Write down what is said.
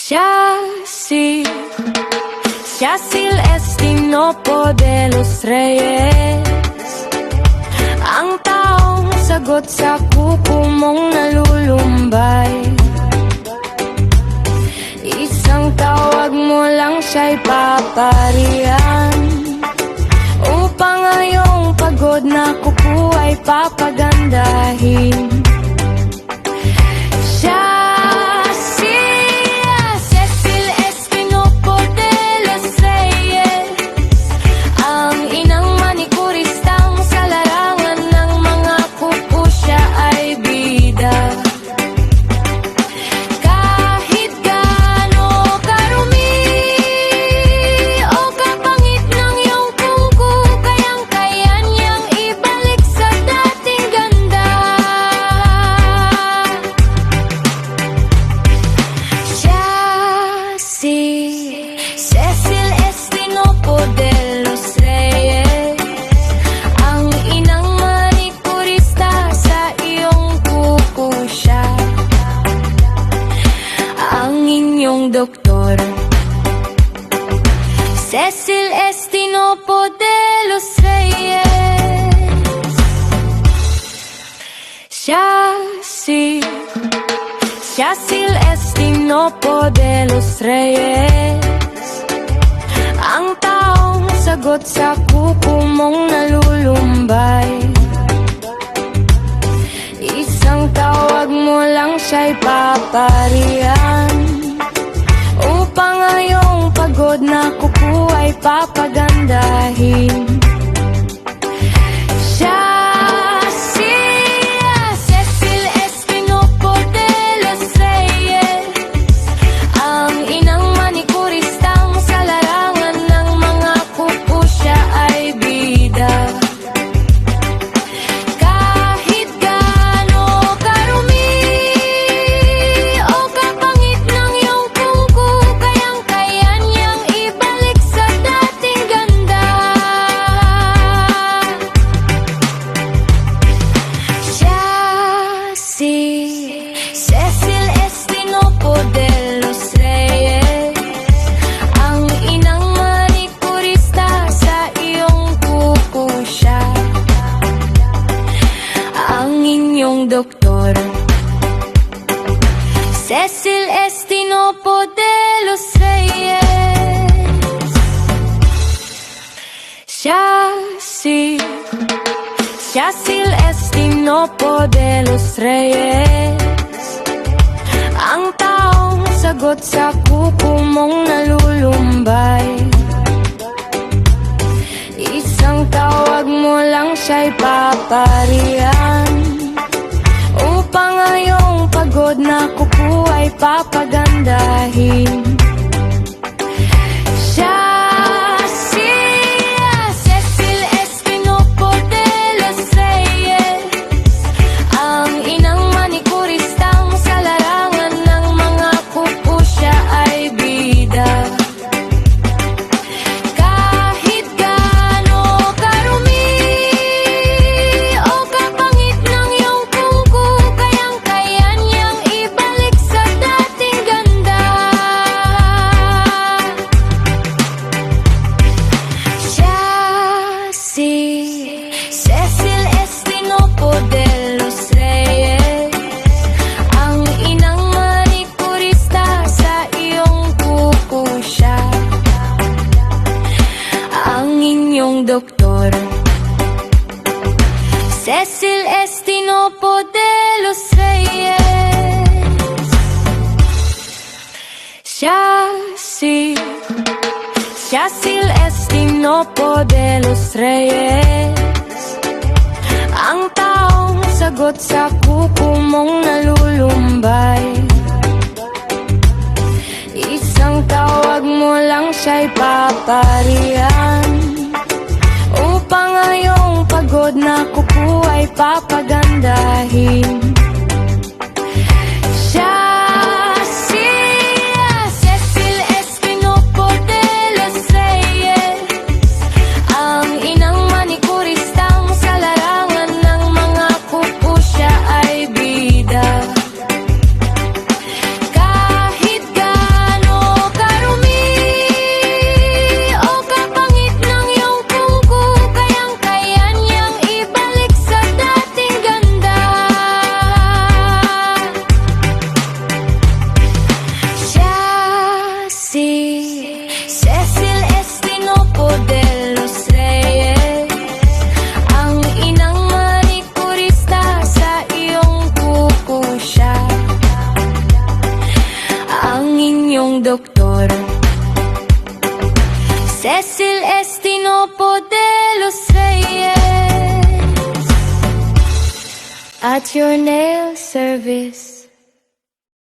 Yacil Estinopo de los Reyes, ang taong sagot sa kuko mong nalulumbay. Isang tawag mo lang siya'y paparihan, upang ngayong pagod na kuko ay papagandahin. Cecil Estinopo de los Reyes, ang inang manikurista sa iyong kuko siya, ang inyong doktor. Cecil Estinopo de los Reyes, Yacil Estinopo de los Reyes, ang taong sagot sa kuko mong nalulumbay. Isang tawag mo lang siya'y paparihan, upang ngayong pagod na kuko ay papagandahin. Cecil Estinopo de los Reyes, ang inang manikurista sa iyong kuko siya, ang inyong doktor. Cecil Estinopo de los Reyes, Yacil Estinopo de los Reyes, ang taong sagot sa kuko mong nalulumbay. Isang tawag mo lang siya'y paparihan, upang ngayong pagod na kuko ay papagandahin. Cecil Estinopo de los Reyes, ang inang manikurista sa iyong kuko siya, ang inyong doktor. Cecil Estinopo de los Reyes, Yacil Estinopo de los Reyes, ang taong sagot sa kuko mong nalulumbay. Isang tawag mo lang siya'y paparihan, upang ngayong pagod na kuko ay papagandahin. Kahit gaano Es el estinopo de los reyes. At your nail service.